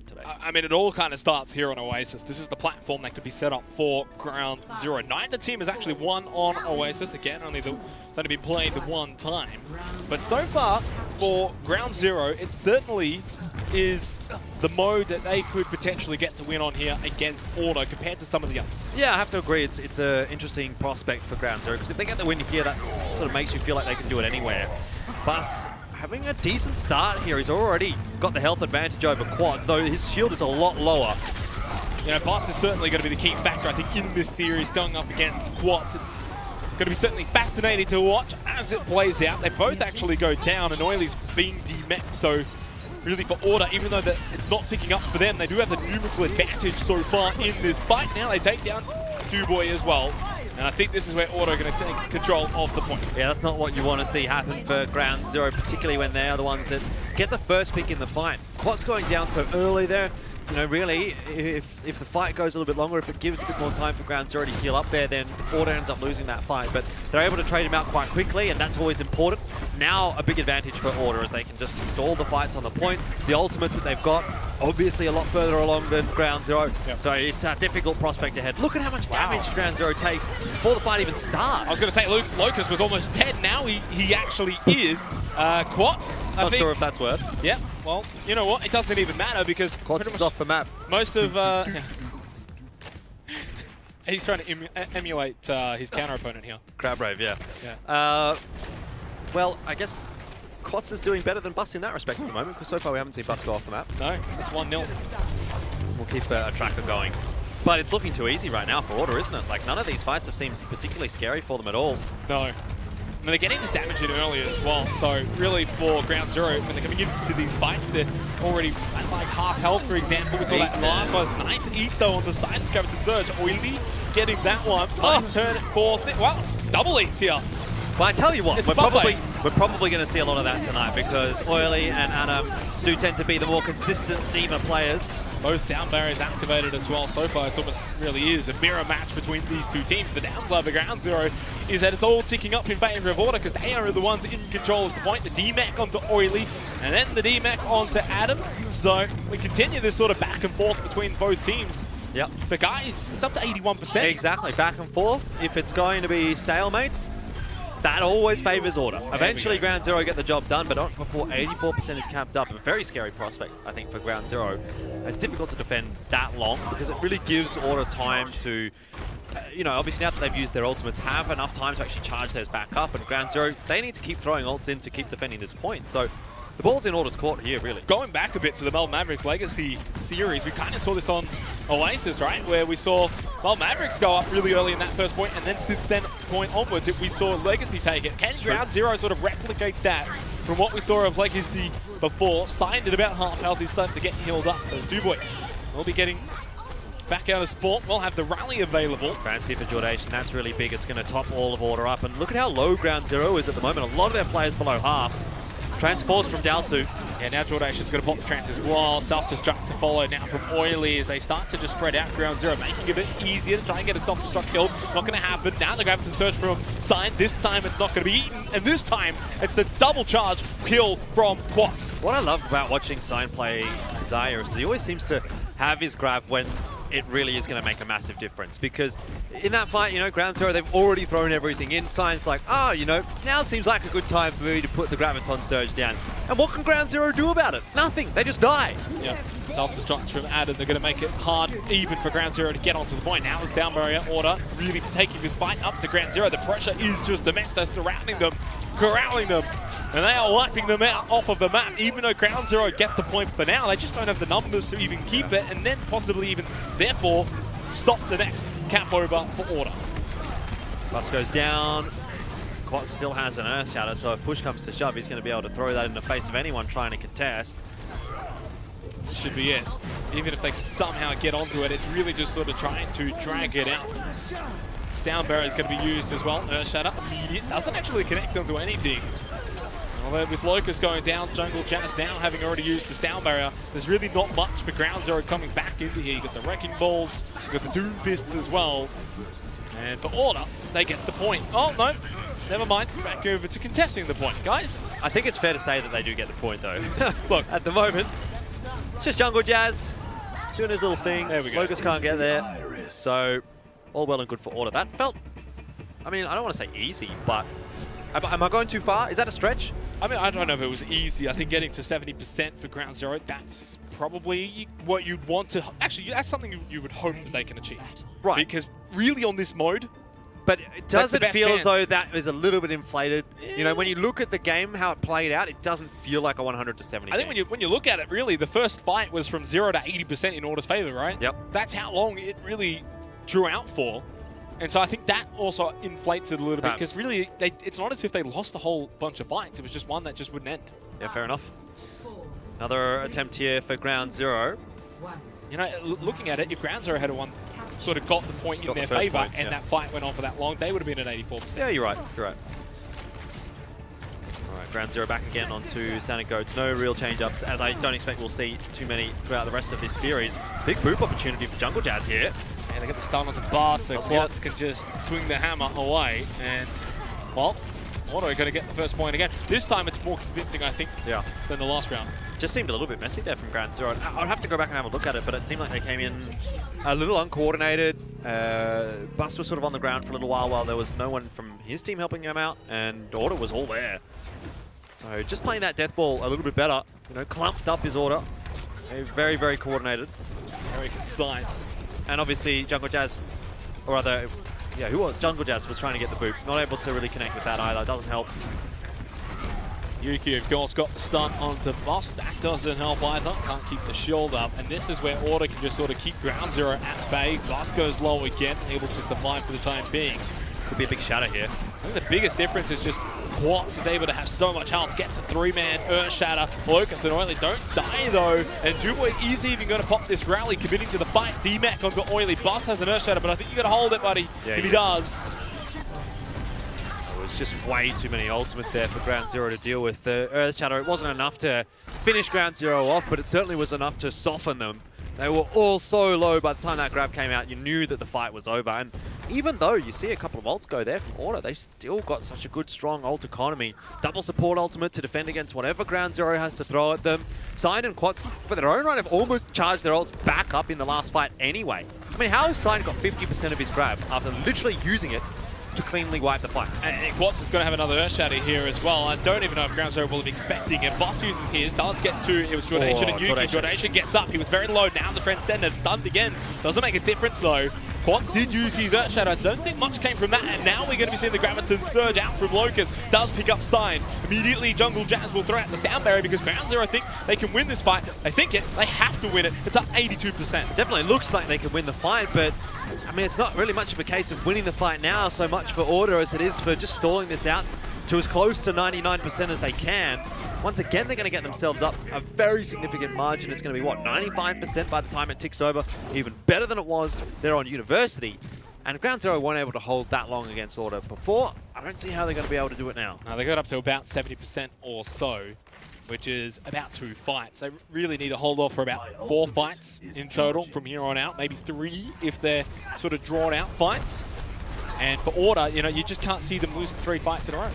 opponent today. I mean, it all kind of starts here on Oasis. This is the platform that could be set up for Ground Zero. Neither team has actually won on Oasis. Again, it's only been played the one time. But so far, for Ground Zero, it certainly is the mode that they could potentially get to win on here against Order compared to some of the others. Yeah, I have to agree. It's an interesting prospect for Ground Zero, because if they get the win here, that sort of makes you feel like they can do it anywhere. Bus having a decent start here. He's already got the health advantage over Quads, though his shield is a lot lower. You know, Boss is certainly going to be the key factor, I think, in this series going up against Quads. It's going to be certainly fascinating to watch as it plays out. They both actually go down, and Oily's being demech, so really for Order, even though it's not ticking up for them, they do have the numerical advantage so far in this fight. Now they take down Duboy as well. And I think this is where Order are going to take control of the point. Yeah, that's not what you want to see happen for Ground Zero, particularly when they are the ones that get the first pick in the fight. What's going down so early there? You know, really, if the fight goes a little bit longer, if it gives a bit more time for Ground Zero to heal up there, then Order ends up losing that fight. But they're able to trade him out quite quickly, and that's always important. Now, a big advantage for Order is they can just stall the fights on the point. The ultimates that they've got, obviously a lot further along than Ground Zero. Yep. So it's a difficult prospect ahead. Look at how much damage Ground Zero takes before the fight even starts. I was going to say, Locust was almost dead. Now he actually is. Quad. Not sure if that's worth. Yeah, well, you know what? It doesn't even matter because Quads is off the map. Most of he's trying to emulate his counter opponent here. Crab Rave, yeah. Well, I guess Quads is doing better than Bus in that respect at the moment, because so far we haven't seen Bus go off the map. No, it's 1-0. We'll keep a tracker going. But it's looking too easy right now for Order, isn't it? Like, none of these fights have seemed particularly scary for them at all. No. I mean, they're getting the damage in early as well, so really for Ground Zero, when they're coming into these fights, they're already at like half health, for example. We saw that last one. Nice eat though on the side, Skeleton Surge. Oily getting that one. Turn it fourth. Wow, double eats here. But I tell you what, we're probably going to see a lot of that tonight, because Oily and Anna do tend to be the more consistent D.Va players. Both sound barriers activated as well. So far, it almost really is a mirror match between these two teams. The downside for Ground Zero is that it's all ticking up in favor of Order, because they are the ones in control of the point. The D-Mech onto Oily, and then the D-Mech onto Adam. So we continue this sort of back and forth between both teams. Yep. But guys, it's up to 81%. Exactly, back and forth. If it's going to be stalemates, that always favors Order. Eventually, Ground Zero get the job done, but not before 84% is capped up. A very scary prospect, I think, for Ground Zero. It's difficult to defend that long, because it really gives Order time to, you know, obviously now that they've used their ultimates, have enough time to actually charge theirs back up. And Ground Zero, they need to keep throwing ults in to keep defending this point. So the ball's in Order's court here, really. Going back a bit to the Mel Mavericks Legacy series, we kind of saw this on Oasis, right? Where we saw Mel Mavericks go up really early in that first point, and then since then point onwards, we saw Legacy take it. Can Ground Zero sort of replicate that from what we saw of Legacy before? Signed at about half health, he's starting to get healed up. So Duboy will be getting back out of sport. We'll have the rally available. Fancy for Jordation, that's really big. It's going to top all of Order up. And look at how low Ground Zero is at the moment. A lot of their players below half. Transforce from Dalsu. Yeah, now Jordation's going to pop the trance as well. Self-destruct to follow now from Oily as they start to just spread out Ground Zero, making it a bit easier to try and get a self-destruct kill. Not going to happen. Now the Graviton Surge from Sign. This time it's not going to be eaten. And this time it's the double charge kill from Quads. What I love about watching Sign play Zaya is that he always seems to have his grab when it really is going to make a massive difference, because in that fight, you know, Ground Zero, they've already thrown everything in. Sign's like, oh, you know, now seems like a good time for me to put the Graviton Surge down. And what can Ground Zero do about it? Nothing. They just die. Yeah. Self-destruct from Adam. They're going to make it hard even for Ground Zero to get onto the point. Now it's down barrier. Order really taking this fight up to Ground Zero. The pressure is just immense. They're surrounding them, corralling them, and they are wiping them out off of the map. Even though Ground Zero get the point for now, they just don't have the numbers to even keep it, and then possibly even, therefore, stop the next cap over for Order. Bus goes down. Quat still has an Earth Shatter, so if push comes to shove, he's going to be able to throw that in the face of anyone trying to contest. Should be it. Even if they can somehow get onto it, it's really just sort of trying to drag it out. Sound Barrier is going to be used as well. Earth Shatter immediate. Doesn't actually connect onto anything. Although with Locust going down, Jungle Janice now having already used the Sound Barrier, there's really not much for Ground Zero coming back into here. You got the Wrecking Balls, you got the Doom Fists as well. And for Order, they get the point. Oh, no. Never mind. Back over to contesting the point, guys. I think it's fair to say that they do get the point, though. Look, at the moment, It's just Jungle Jazz doing his little thing. There we go. Lucas can't get there. So, all well and good for Order. That felt, I mean, I don't want to say easy, but am I going too far? Is that a stretch? I mean, I don't know if it was easy. I think getting to 70% for Ground Zero, that's probably what you'd want to... Actually, that's something you would hope that they can achieve. Right. Because really on this mode... But does it feel as chance. though that is a little bit inflated? Yeah. You know, when you look at the game, how it played out, it doesn't feel like a 100 to 70 I think when you look at it, really, the first fight was from 0 to 80% in Order's favor, right? Yep. That's how long it really drew out for. And so I think that also inflates it a little bit, because really, it's not as if they lost a whole bunch of fights. It was just one that just wouldn't end. Yeah, fair enough. Another attempt here for Ground Zero. You know, looking at it, if Ground Zero had won, sort of got the point in their favor, and that fight went on for that long, they would have been at 84%. Yeah, you're right. You're right. All right, Ground Zero back again onto Sonic Goats. No real change-ups, as I don't expect we'll see too many throughout the rest of this series. Big boop opportunity for Jungle Jazz here. And they get the stun on the bar, so Quartz can just swing the hammer away. And, well, Auto going to get the first point again. This time it's more convincing, I think, than the last round. Just seemed a little bit messy there from Ground Zero. I'd have to go back and have a look at it, but it seemed like they came in a little uncoordinated. Bus was sort of on the ground for a little while there was no one from his team helping him out, and Order was all there. So just playing that death ball a little bit better, you know, clumped up his Order. Very, very coordinated. Very concise. And obviously Jungle Jazz, or rather, yeah, who was Jungle Jazz was trying to get the boop. Not able to really connect with that either. Doesn't help. Yuki, of course, got the stun onto Boss. That doesn't help either. Can't keep the shield up. And this is where Order can just sort of keep Ground Zero at bay. Boss goes low again, able to survive for the time being. Could be a big shatter here. I think the biggest difference is just Quartz is able to have so much health, gets a 3-man Earth Shatter. Locust and Oily don't die though, and Dubois is even going to pop this rally, committing to the fight. D-Mac onto Oily. Boss has an Earth Shatter, but I think you got to hold it, buddy. Yeah, if he does. It's just way too many ultimates there for Ground Zero to deal with. The Earth Shadow, it wasn't enough to finish Ground Zero off, but it certainly was enough to soften them. They were all so low by the time that grab came out, you knew that the fight was over. And even though you see a couple of ults go there from Order, they still got such a good, strong ult economy. Double support ultimate to defend against whatever Ground Zero has to throw at them. Sign and Quats, for their own right, have almost charged their ults back up in the last fight anyway. I mean, how has Sign got 50% of his grab after literally using it to cleanly wipe the fight? And Quartz is going to have another Earth Shatter here as well. I don't even know if Ground Zero will be expecting it. Boss uses his, does get two. It was Jordanation and Yuki. Jordanation gets up. He was very low. Now the Transcender stunned again. Doesn't make a difference though. Quartz did use his Earth Shatter. I don't think much came from that. And now we're going to be seeing the Graviton surge out from Locust. Does pick up Sign. Immediately Jungle Jazz will throw out the sound barrier because Ground Zero think they can win this fight. They think it. They have to win it. It's up 82%. It definitely looks like they can win the fight, but I mean, it's not really much of a case of winning the fight now so much for Order as it is for just stalling this out to as close to 99% as they can. Once again, they're going to get themselves up a very significant margin. It's going to be, what, 95% by the time it ticks over. Even better than it was there on University. And Ground Zero weren't able to hold that long against Order before. I don't see how they're going to be able to do it now. Now, they got up to about 70% or so, which is about 2 fights. They really need to hold off for about 4 fights in total from here on out, maybe 3 if they're sort of drawn out fights. And for Order, you know, you just can't see them losing 3 fights in a row.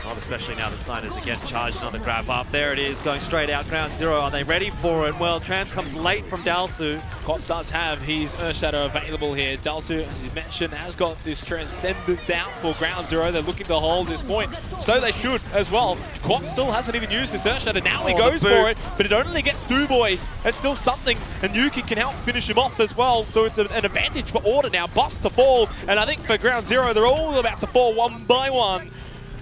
Not especially now that Sign is again charged another grab up. There it is, going straight out. Ground Zero, are they ready for it? Well, Trance comes late from Dalsu. Quats does have his Earth Shadow available here. Dalsu, as you mentioned, has got this Transcendence out for Ground Zero. They're looking to hold this point, so they should as well. Quats still hasn't even used this Earth Shadow. Now he goes for it, but it only gets Dubois. That's still something, and Yuki can help finish him off as well, so it's an advantage for Order now. Bust to fall, and I think for Ground Zero, they're all about to fall one by one.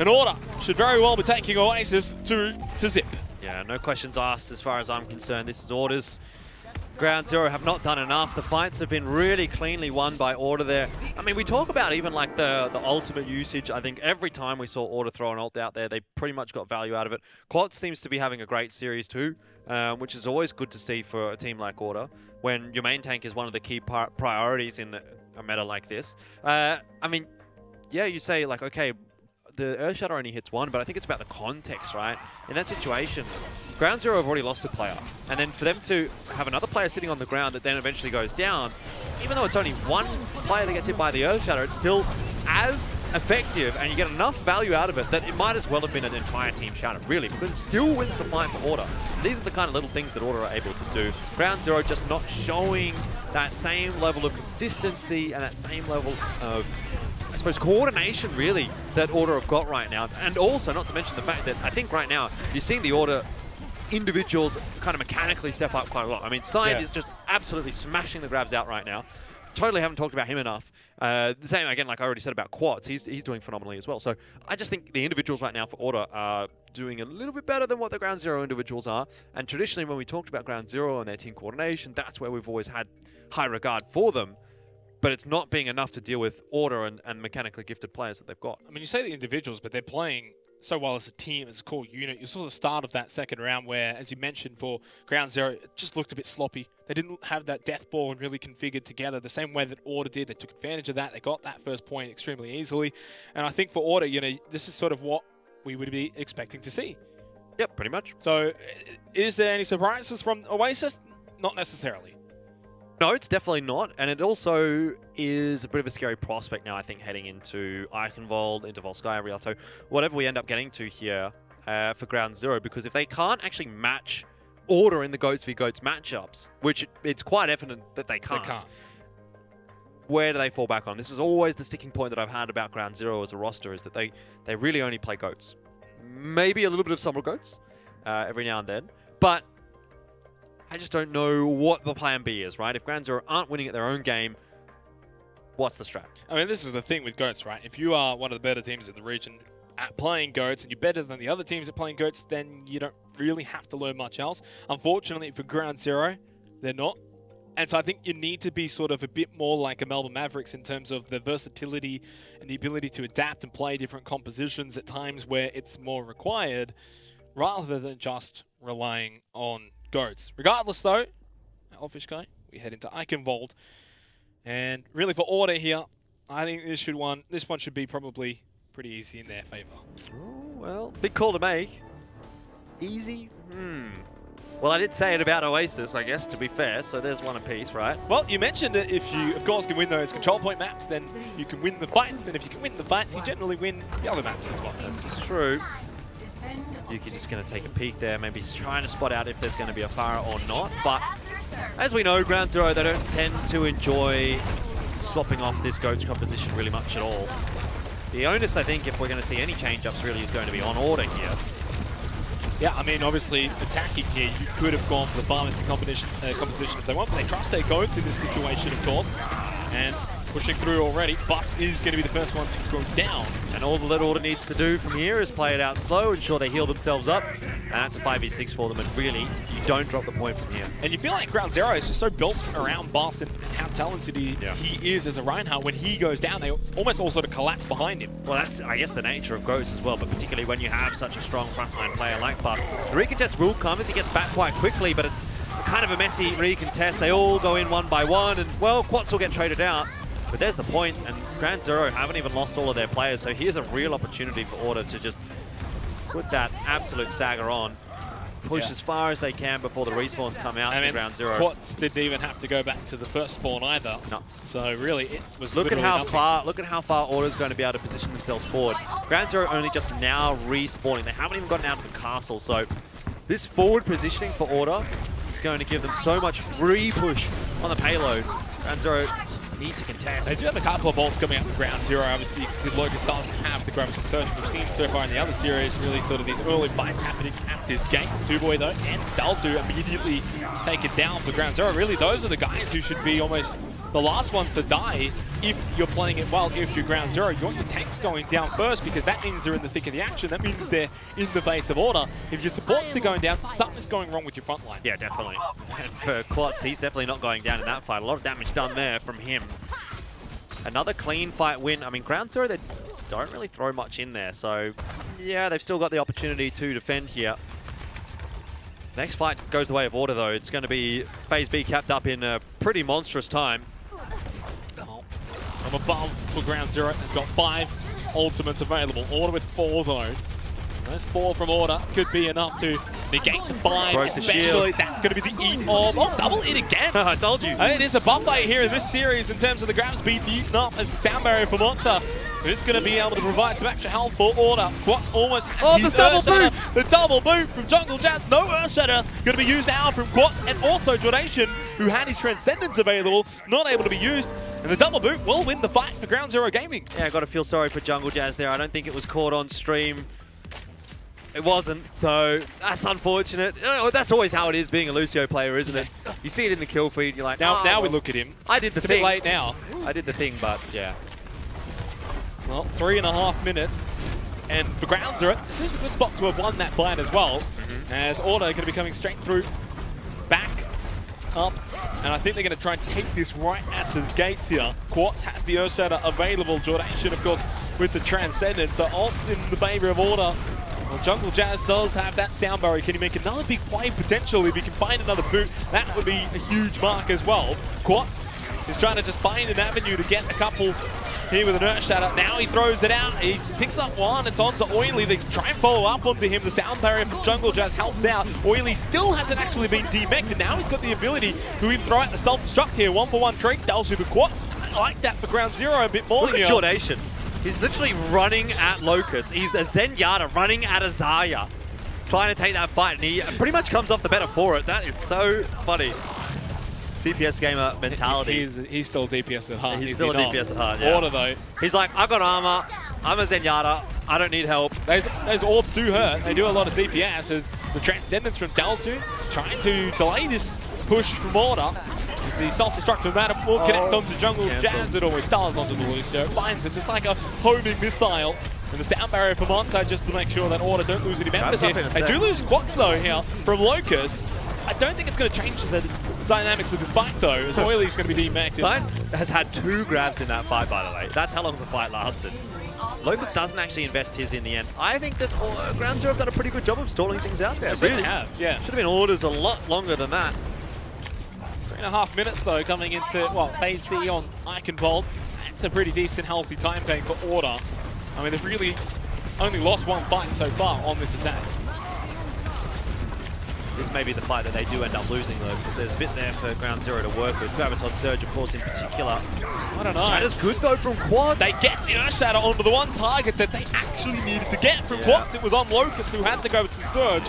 And Order should very well be taking Oasis to Zip. Yeah, no questions asked as far as I'm concerned. This is Order's. Ground Zero have not done enough. The fights have been really cleanly won by Order there. I mean, we talk about even like the ultimate usage. I think every time we saw Order throw an ult out there, they pretty much got value out of it. Quad seems to be having a great series too, which is always good to see for a team like Order when your main tank is one of the key priorities in a meta like this. I mean, yeah, you say like, okay, the Earth Shatter only hits 1, but I think it's about the context, right? In that situation, Ground Zero have already lost a player. And then for them to have another player sitting on the ground that then eventually goes down, even though it's only 1 player that gets hit by the Earth Shatter, it's still as effective and you get enough value out of it that it might as well have been an entire team shatter, really, because it still wins the fight for Order. These are the kind of little things that Order are able to do. Ground Zero just not showing that same level of consistency and that same level of, I suppose, coordination, really, that Order have got right now. And also, not to mention the fact that I think right now, you're seeing the Order individuals kind of mechanically step up quite a lot. I mean, Side is just absolutely smashing the grabs out right now. Totally haven't talked about him enough. The same, again, like I already said about Quads, he's doing phenomenally as well. So I just think the individuals right now for Order are doing a little bit better than what the Ground Zero individuals are. And traditionally, when we talked about Ground Zero and their team coordination, that's where we've always had high regard for them. But it's not being enough to deal with Order and mechanically gifted players that they've got. I mean, you say the individuals, but they're playing so well as a team, as a core unit. You saw the start of that second round where, as you mentioned, for Ground Zero, it just looked a bit sloppy. They didn't have that death ball and really configured together the same way that Order did. They took advantage of that. They got that first point extremely easily. And I think for Order, you know, this is sort of what we would be expecting to see. Yep, pretty much. So is there any surprises from Oasis? Not necessarily. No, it's definitely not. And it also is a bit of a scary prospect now, I think, heading into Eichenwald, into Volskaya, Rialto, whatever we end up getting to here for Ground Zero. Because if they can't actually match Order in the Goats v Goats matchups, which it's quite evident that they can't, where do they fall back on? This is always the sticking point that I've had about Ground Zero as a roster, is that they really only play Goats. Maybe a little bit of Summer Goats every now and then. But I just don't know what the plan B is, right? If Ground Zero aren't winning at their own game, what's the strat? I mean, this is the thing with Goats, right? If you are one of the better teams in the region at playing Goats and you're better than the other teams at playing Goats, then you don't really have to learn much else. Unfortunately, for Ground Zero, they're not. And so I think you need to be sort of a bit more like a Melbourne Mavericks in terms of the versatility and the ability to adapt and play different compositions at times where it's more required, rather than just relying on Goats. Regardless, though, Elfishguy, we head into Eichenwald. And really for Order here, I think this one should be probably pretty easy in their favor. Oh, well, big call to make. Easy? Well, I did say it about Oasis, I guess, to be fair, so there's one apiece, right? Well, you mentioned that if you, of course, can win those control point maps, then you can win the fights. And if you can win the fights, you generally win the other maps as well. This is true. Yuki just going to take a peek there, maybe trying to spot out if there's going to be a Pharah or not. But as we know, Ground Zero, they don't tend to enjoy swapping off this Goats composition really much at all. The onus, I think, if we're going to see any change-ups, really is going to be on Order here. Yeah, I mean, obviously, attacking here, you could have gone for the pharmacy composition if they want, but they trust their Goats in this situation, of course. And pushing through already, Bust is going to be the first one to go down. And all that Order needs to do from here is play it out slow, ensure they heal themselves up, and that's a 5v6 for them, and really, you don't drop the point from here. And you feel like Ground Zero is just so built around Bust and how talented he is as a Reinhardt. When he goes down, they almost all sort of collapse behind him. Well, that's, I guess, the nature of Goats as well, but particularly when you have such a strong frontline player like Bust. The recontest will come as he gets back quite quickly, but it's kind of a messy recontest. They all go in one by one, and, well, Quats will get traded out. But there's the point, and Ground Zero haven't even lost all of their players, so here's a real opportunity for Order to just put that absolute stagger on, push as far as they can before the respawns come out to Ground Zero. Quats didn't even have to go back to the first spawn either. No. So really, it was look at how far Order's going to be able to position themselves forward. Ground Zero only just now respawning. They haven't even gotten out of the castle, so this forward positioning for Order is going to give them so much free push on the payload. Ground Zero need to contest. They do have a couple of bolts coming out from Ground Zero. Obviously, because Locust doesn't have the gravity surge we've seen so far in the other series. Really sort of these early fights happening at this gate. Two-Boy, though, and Dalsu immediately take it down for Ground Zero. Really, those are the guys who should be almost the last ones to die if you're playing it well. If you're Ground Zero, you want your tanks going down first because that means they're in the thick of the action. That means they're in the face of Order. If your supports are going down, something's going wrong with your front line. Yeah, definitely. And for Quats, he's definitely not going down in that fight. A lot of damage done there from him. Another clean fight win. I mean, Ground Zero, they don't really throw much in there. So, yeah, they've still got the opportunity to defend here. Next fight goes the way of Order, though. It's going to be Phase B capped up in a pretty monstrous time. From above for Ground Zero, they've got 5 ultimates available. Order with 4, though. Those 4 from Order could be enough to negate the 5, broke especially. That's going to be the eat of... Oh, double eat again! I told you. And it is a buffet here in this series in terms of the grabs being eaten up as the sound barrier for Monta who's going to be able to provide some extra health for Order. Quats almost has Oh, his the double Earthshatter. boot! The double boot from Jungle Jazz. No Earthshatter going to be used now from Quats, and also Jordation, who had his Transcendence available, not able to be used. And the double boot will win the fight for Ground Zero Gaming. Yeah, I got to feel sorry for Jungle Jazz there. I don't think it was caught on stream. It wasn't, so that's unfortunate. You know, that's always how it is being a Lucio player, isn't it? You see it in the kill feed, you're like, Now, oh, now we well, look at him. I did the It's a thing. bit late now. I did the thing, but yeah. Well, 3.5 minutes. And for Ground Zero, this is a good spot to have won that fight as well. As Order going to be coming straight through, back, up. And I think they're going to try and take this right at the gates here. Quartz has the Earthshatter available. Jordation, of course, with the Transcendence. So ult's in the favor of Order. Well, Jungle Jazz does have that sound barrier. Can he make another big play potentially? If he can find another boot, that would be a huge mark as well. Quartz is trying to just find an avenue to get a couple here with an Earthshatter. Now he throws it out. He picks up one. It's onto Oily. They try and follow up onto him. The sound barrier from Jungle Jazz helps out. Oily still hasn't actually been demeched, and now he's got the ability to even throw out the self-destruct here. 1-for-1 trade Dalsu, but Quartz, I like that for Ground Zero a bit more. Look at Jordation. He's literally running at Locust. He's a Zenyatta running at a Zarya, trying to take that fight, and he pretty much comes off the better for it. That is so funny. DPS gamer mentality. He's still DPS at heart. He's still a DPS at heart, yeah. Order though. He's like, I've got armor, I'm a Zenyatta, I don't need help. Those orbs do hurt. They do a lot of DPS. There's the Transcendence from Dalsu trying to delay this push from Order. The self-destruct from that will connect onto Jungle Jazz. It always does onto the Lucio. Finds it. It's like a homing missile. And the sound barrier for Monta just to make sure that Order don't lose any members here. They do lose Quats though here from Locust. I don't think it's going to change the dynamics of this fight though, as Oily's going to be demexed. Sign has had 2 grabs in that fight, by the way. That's how long the fight lasted. Locust doesn't actually invest his in the end. I think that Ground Zero have done a pretty good job of stalling things out there. They really have, yeah. Should have been Orders a lot longer than that. 3.5 minutes though coming into, well, phase C on Eichenwald. That's a pretty decent healthy time bank for Order. I mean, they've really only lost 1 fight so far on this attack. This may be the fight that they do end up losing though, because there's a bit there for Ground Zero to work with. Graviton Surge, of course, in particular. I don't know. Shatter's good though from Quads. They get the Earthshatter onto the one target that they actually needed to get from Quads. It was on Locust, who had to go with the Surge,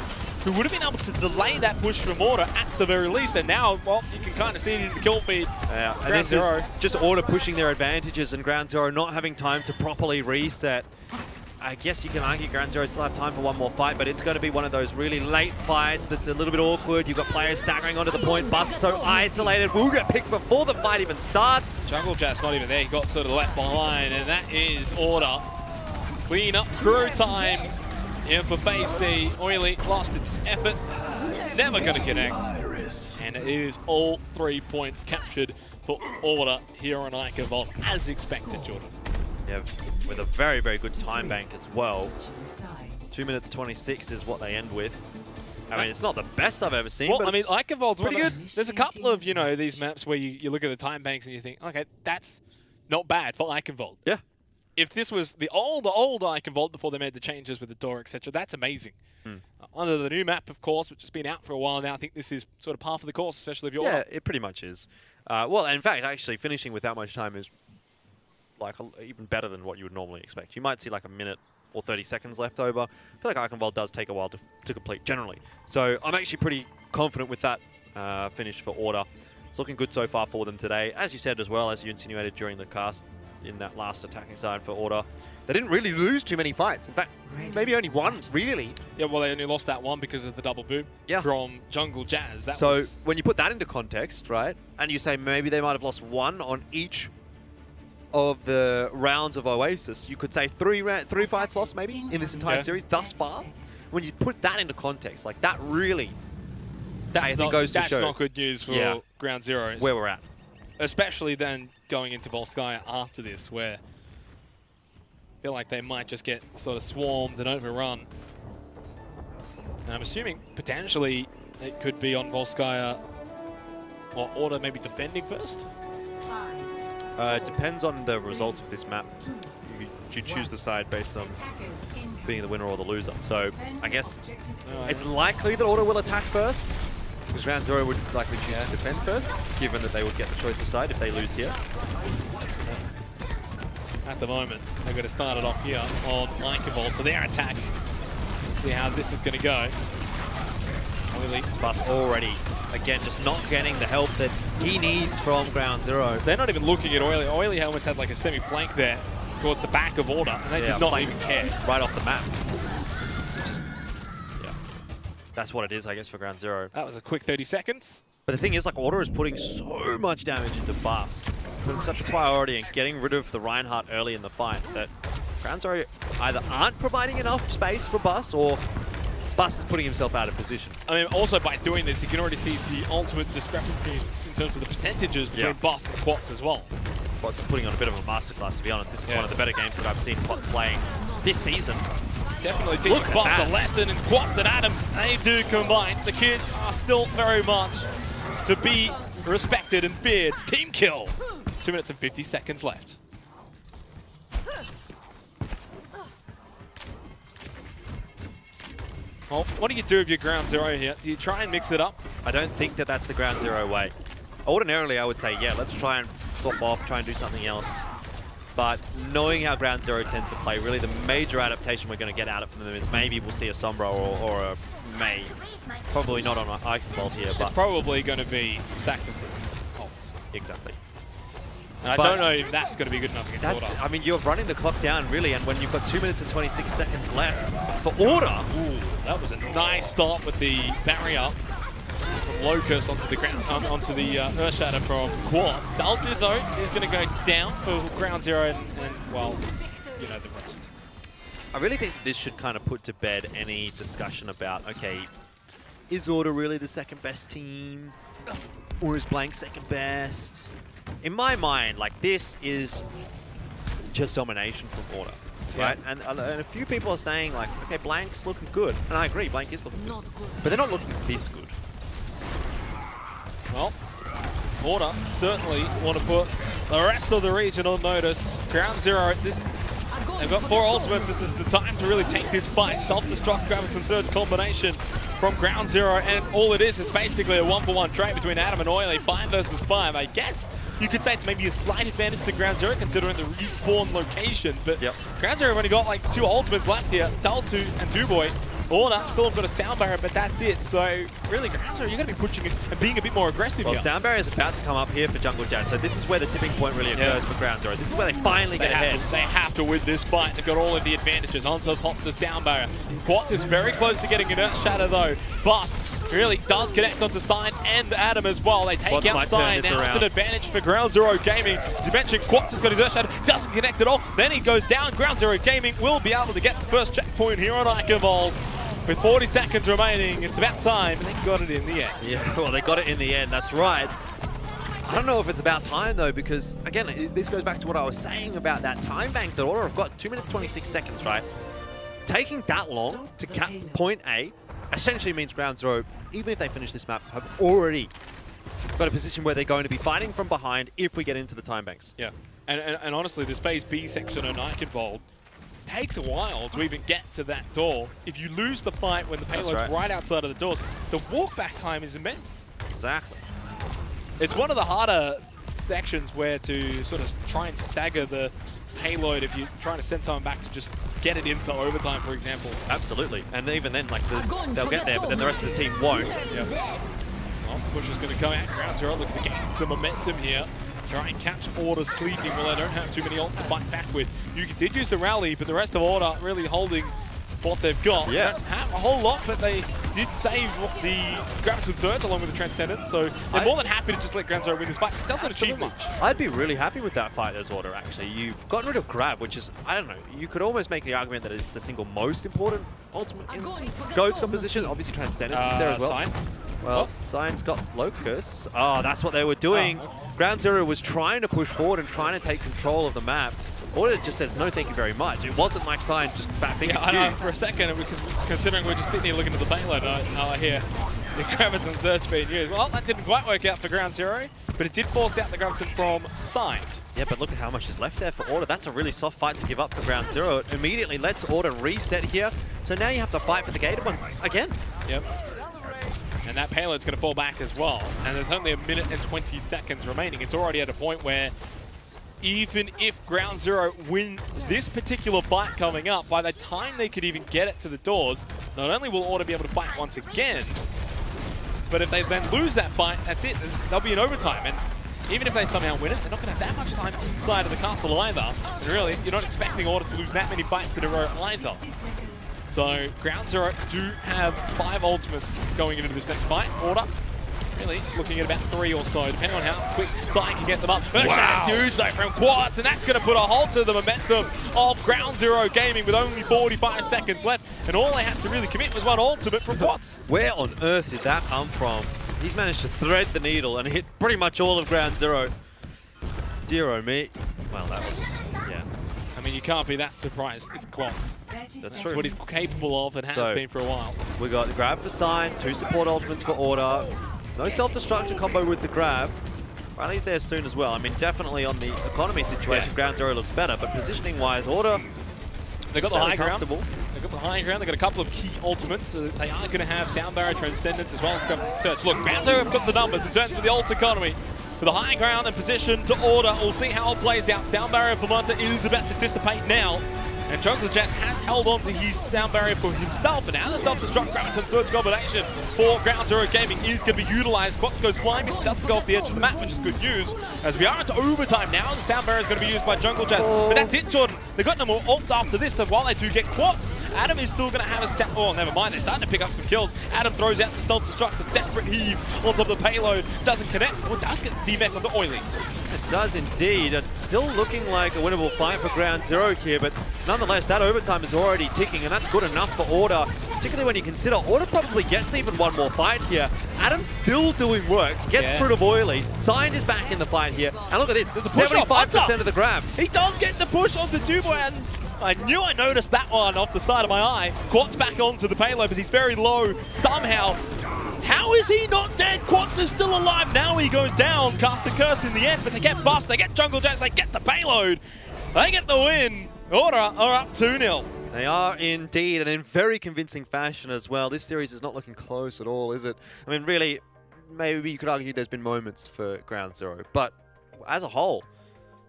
who would have been able to delay that push from Order at the very least. And now, well, you can kind of see it in the kill feed. Yeah, and this is just Order pushing their advantages and Ground Zero not having time to properly reset. I guess you can argue Ground Zero still have time for one more fight, but it's going to be one of those really late fights that's a little bit awkward. You've got players staggering onto the point. Bus so isolated. Will get picked before the fight even starts. Jungle Jazz not even there. He got sort of left behind, and that is Order. Clean up crew time here for phase C. Oily lost its effort. Never going to connect. And it is all 3 points captured for Order here on Eichenwald, as expected, Jordan. Yeah, with a very, very good time bank as well. 2 minutes 26 is what they end with. I mean, it's not the best I've ever seen, well, but I mean, Eichenwald's pretty good. There's a couple of, you know, these maps where you look at the time banks and you think, okay, that's not bad for Eichenwald. Yeah. If this was the old Eichenwald before they made the changes with the door, etc., that's amazing. Under the new map, of course, which has been out for a while now, I think this is sort of par for the course, especially if you're... Yeah, it pretty much is. Well, in fact, actually finishing with that much time is like even better than what you would normally expect. You might see like a minute or 30 seconds left over. I feel like Eichenwald does take a while to complete, generally. So I'm actually pretty confident with that finish for Order. It's looking good so far for them today. As you said as well, as you insinuated during the cast, in that last attacking side for Order, they didn't really lose too many fights. In fact, maybe only one, really. Yeah, well, they only lost that one because of the double boot from Jungle Jazz. So when you put that into context, right, and you say maybe they might have lost 1 on each of the rounds of Oasis, you could say 3 fights lost maybe in this entire series thus far. When you put that into context, like that really, I think goes to show. That's not good news for Ground Zero. Where we're at. Especially then going into Volskaya after this, where I feel like they might just get sort of swarmed and overrun. And I'm assuming potentially it could be on Volskaya or Order maybe defending first? It depends on the results of this map. You choose the side based on being the winner or the loser. So I guess it's likely that Order will attack first, because Ground Zero would likely choose to defend first, given that they would get the choice of side if they lose here. at the moment. They're going to start it off here on Lycanvolt for their attack. See how this is going to go. Bus already, again, just not getting the help that he needs from Ground Zero. They're not even looking at Oily. Oily almost had like a semi-flank there towards the back of Order, and they did not even care. Right off the map. Just, yeah. That's what it is, I guess, for Ground Zero. That was a quick 30 seconds. But the thing is, like, Order is putting so much damage into Bus, putting such a priority and getting rid of the Reinhardt early in the fight that Ground Zero either aren't providing enough space for Bus, or Bus is putting himself out of position. I mean, also by doing this, you can already see the ultimate discrepancies in terms of the percentages between Bus and Quats as well. Quats is putting on a bit of a masterclass, to be honest. This is one of the better games that I've seen Quats playing this season. Definitely teaching Bus a lesson, and Quats and Adam, they do combine. The kids are still very much to be respected and feared. Team kill. 2 minutes and 50 seconds left. Well, what do you do with your Ground Zero here? Do you try and mix it up? I don't think that that's the Ground Zero way. Ordinarily, I would say, yeah, let's try and swap off, try and do something else. But knowing how Ground Zero tends to play, really the major adaptation we're going to get out of them is maybe we'll see a Sombra or a May. Probably not on an Eichenwald here, but it's probably going to be stack to 6 ults. Exactly. And I don't know if that's going to be good enough against Order. I mean, you're running the clock down, really, and when you've got 2 minutes and 26 seconds left for Order. Ooh, that was a nice start with the barrier from Locust onto the ground, onto the Earthshatter from Quats. Dalsu, though, is going to go down for Ground Zero, and, well, you know the rest. I really think this should kind of put to bed any discussion about, okay, is Order really the second best team? Or is Blank second best? In my mind, like, this is just domination from Order, right? And a few people are saying, like, okay, Blank's looking good. And I agree, Blank is looking good. But they're not looking this good. Well, Order certainly want to put the rest of the region on notice. Ground Zero, they've got 4 ultimates. This is the time to really take this fight. Self-destruct, Graviton Surge combination from Ground Zero. And all it is basically a 1-for-1 trade between Adam and Oily. 5 versus 5, I guess. You could say it's maybe a slight advantage to Ground Zero considering the respawn location, but Ground Zero have only got like 2 ultimates left here, Dalsu and Duboy. Order still have got a sound barrier, but that's it. So really, Ground Zero, you're going to be pushing it and being a bit more aggressive here. Sound barrier is about to come up here for Jungle Jazz, so this is where the tipping point really occurs for Ground Zero. This is where they finally get ahead. They have to win this fight. They've got all of the advantages. Onto pops the sound barrier. Quats is very close to getting an Earthshatter though. Bust really does connect onto Sign and Adam as well. They take out Sign. Now it's an advantage for Ground Zero Gaming. As you mentioned, Quats has got his Earthshatter, doesn't connect at all. Then he goes down. Ground Zero Gaming will be able to get the first checkpoint here on Eichenwald. With 40 seconds remaining, it's about time, and they got it in the end. Yeah, well, they got it in the end, that's right. I don't know if it's about time, though, because, again, this goes back to what I was saying about that time bank that Order have got 2 minutes, 26 seconds, right? Taking that long to cap point A essentially means Ground Zero, even if they finish this map, have already got a position where they're going to be fighting from behind if we get into the time banks. Yeah, and honestly, this phase B section on Eichenwald takes a while to even get to that door. If you lose the fight when the payload's right outside of the doors, the walk back time is immense. Exactly. It's one of the harder sections where to sort of try and stagger the payload if you're trying to send someone back to just get it into overtime, for example. Absolutely. And even then, like, they'll get there, but then the rest of the team won't. Yeah. Well, Push is going to come out. Ground Zero looking to gain some momentum here. Try and catch Order sleeping. Well, they don't have too many ults to fight back with. You did use the rally, but the rest of Order really holding what they've got. Yeah. They don't have a whole lot, but they did save the Graviton Surge along with the Transcendence, so they're more than happy to just let Ground Zero win this fight. It doesn't achieve much. I'd be really happy with that fight as Order, actually. You've gotten rid of Grab, which is, I don't know, you could almost make the argument that it's the single most important ultimate in GOAT's composition. Obviously, Transcendence is there as well. Sign. Well, Sign's got Locust. Oh, that's what they were doing. Ground Zero was trying to push forward and trying to take control of the map. Order just says, no, thank you very much. It wasn't like Sign just fat finger. Yeah, I know, for a second, considering we're just sitting here looking at the payload, I hear the Graviton Surge being used. Well, that didn't quite work out for Ground Zero, but it did force out the Graviton from Sign. Yeah, but look at how much is left there for Order. That's a really soft fight to give up for Ground Zero. It immediately lets Order reset here. So now you have to fight for the gated one again. Yep. And that payload's going to fall back as well. And there's only 1 minute and 20 seconds remaining. It's already at a point where even if Ground Zero win this particular fight coming up, by the time they could even get it to the doors, not only will Order be able to fight once again, but if they then lose that fight, that's it. They'll be in overtime. And even if they somehow win it, they're not going to have that much time inside of the castle either. And really, you're not expecting Order to lose that many fights in a row either. So Ground Zero do have 5 ultimates going into this next fight. Order really looking at about 3 or so, depending on how quick Sai can get them up. Wow. Huge though from Quartz, and that's going to put a halt to the momentum of Ground Zero Gaming with only 45 seconds left, and all they had to really commit was one ultimate from Quartz. Where on earth did that come from? He's managed to thread the needle and hit pretty much all of Ground Zero. Dear oh me. Well, that was, yeah. I mean, you can't be that surprised. It's Quartz. That's true. What he's capable of and has been for a while. We got the grab for Sign, 2 support ultimates for Order. No self-destruction combo with the grab. Riley's there soon as well. I mean, definitely on the economy situation, Ground Zero looks better, but positioning-wise, Order, they got the high ground. They got the high ground. They got a couple of key ultimates. So they are going to have Sound Barrier, Transcendence, as well as Government Search. Look, Ground Zero have got the numbers in terms of the ult economy. For the high ground and position to Order, we'll see how it plays out. Sound Barrier for Monta is about to dissipate now. And Jungle Jets has held on to his Sound Barrier for himself, and now the self-destruct Graviton Surge combination for Ground Zero Gaming is going to be utilized. Quats goes flying, but it doesn't go off the edge of the map, which is good news. As we are into overtime now, the Sound Barrier is going to be used by Jungle Jets. But that's it, Jordan. They've got no more ults after this, so while they do get Quats, Adam is still going to have a step. Oh, never mind. They're starting to pick up some kills. Adam throws out the self-destruct, a desperate heave on top of the payload. Doesn't connect. Well, does get the demek onto Oily. It does indeed. It's still looking like a winnable fight for Ground Zero here, but nonetheless, that overtime is already ticking, and that's good enough for Order, particularly when you consider Order probably gets even one more fight here. Adam's still doing work, gets through to Oily. Sign is back in the fight here, and look at this, 75% of the grab. He does get the push onto Dubois, and I knew I noticed that one off the side of my eye. Quartz back onto the payload, but he's very low somehow. How is he not dead? Quartz is still alive. Now he goes down. Cast the curse in the end, but they get bust. They get Jungle Jets. They get the payload. They get the win. Order are up 2-0. They are indeed, and in very convincing fashion as well. This series is not looking close at all, is it? I mean, really, maybe you could argue there's been moments for Ground Zero, but as a whole,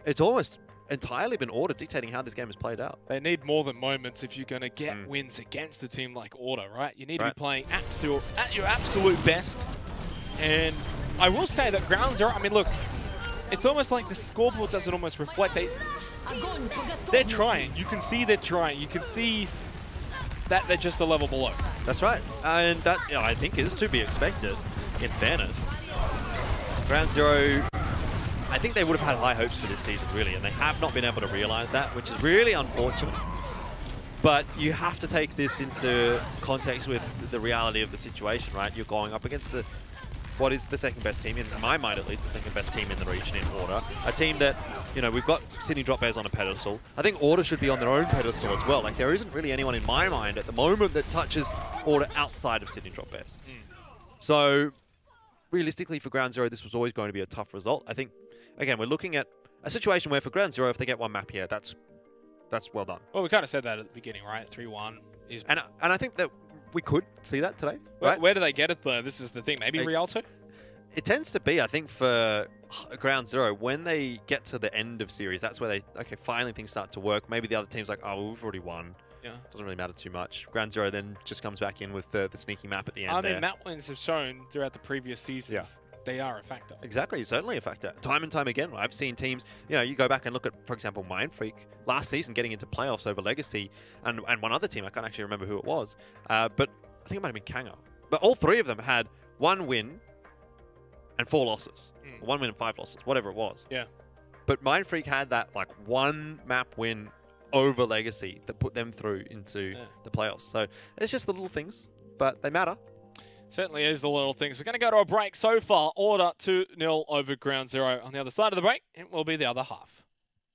it's almost entirely been Order dictating how this game is played out. They need more than moments if you're going to get wins against a team like Order, right? You need to be playing at your absolute best. And I will say that Ground Zero, I mean, look, it's almost like the scoreboard doesn't almost reflect. They're trying. You can see they're trying. You can see that they're just a level below. That's right. And that, you know, I think is to be expected, in fairness. Ground Zero, I think they would have had high hopes for this season, really, and they have not been able to realize that, which is really unfortunate. But you have to take this into context with the reality of the situation, right? You're going up against what is the second best team, in my mind at least, the second best team in the region in Order. A team that, you know, we've got Sydney Drop Bears on a pedestal. I think Order should be on their own pedestal as well. Like, there isn't really anyone in my mind at the moment that touches Order outside of Sydney Drop Bears. So, realistically for Ground Zero, this was always going to be a tough result. I think, again, we're looking at a situation where for Ground Zero, if they get one map here, that's well done. Well, we kind of said that at the beginning, right? 3-1 is... And I think that we could see that today, right? Where do they get it, though? This is the thing. Maybe Rialto? It tends to be, I think, for Ground Zero, when they get to the end of series, that's where they, okay, finally things start to work. Maybe the other team's like, oh, well, we've already won. Yeah. Doesn't really matter too much. Ground Zero then just comes back in with the sneaky map at the end. I mean, map wins have shown throughout the previous seasons they are a factor. Exactly, certainly a factor. Time and time again, I've seen teams, you know, you go back and look at, for example, Mindfreak last season getting into playoffs over Legacy, and one other team, I can't actually remember who it was, but I think it might have been Kanga. But all three of them had 1 win and 4 losses. 1 win and 5 losses, whatever it was. Yeah. But Mindfreak had that like 1 map win over Legacy that put them through into the playoffs. So it's just the little things, but they matter. Certainly is the little things. We're going to go to a break. So far, Order 2-0 over Ground Zero. On the other side of the break, it will be the other half.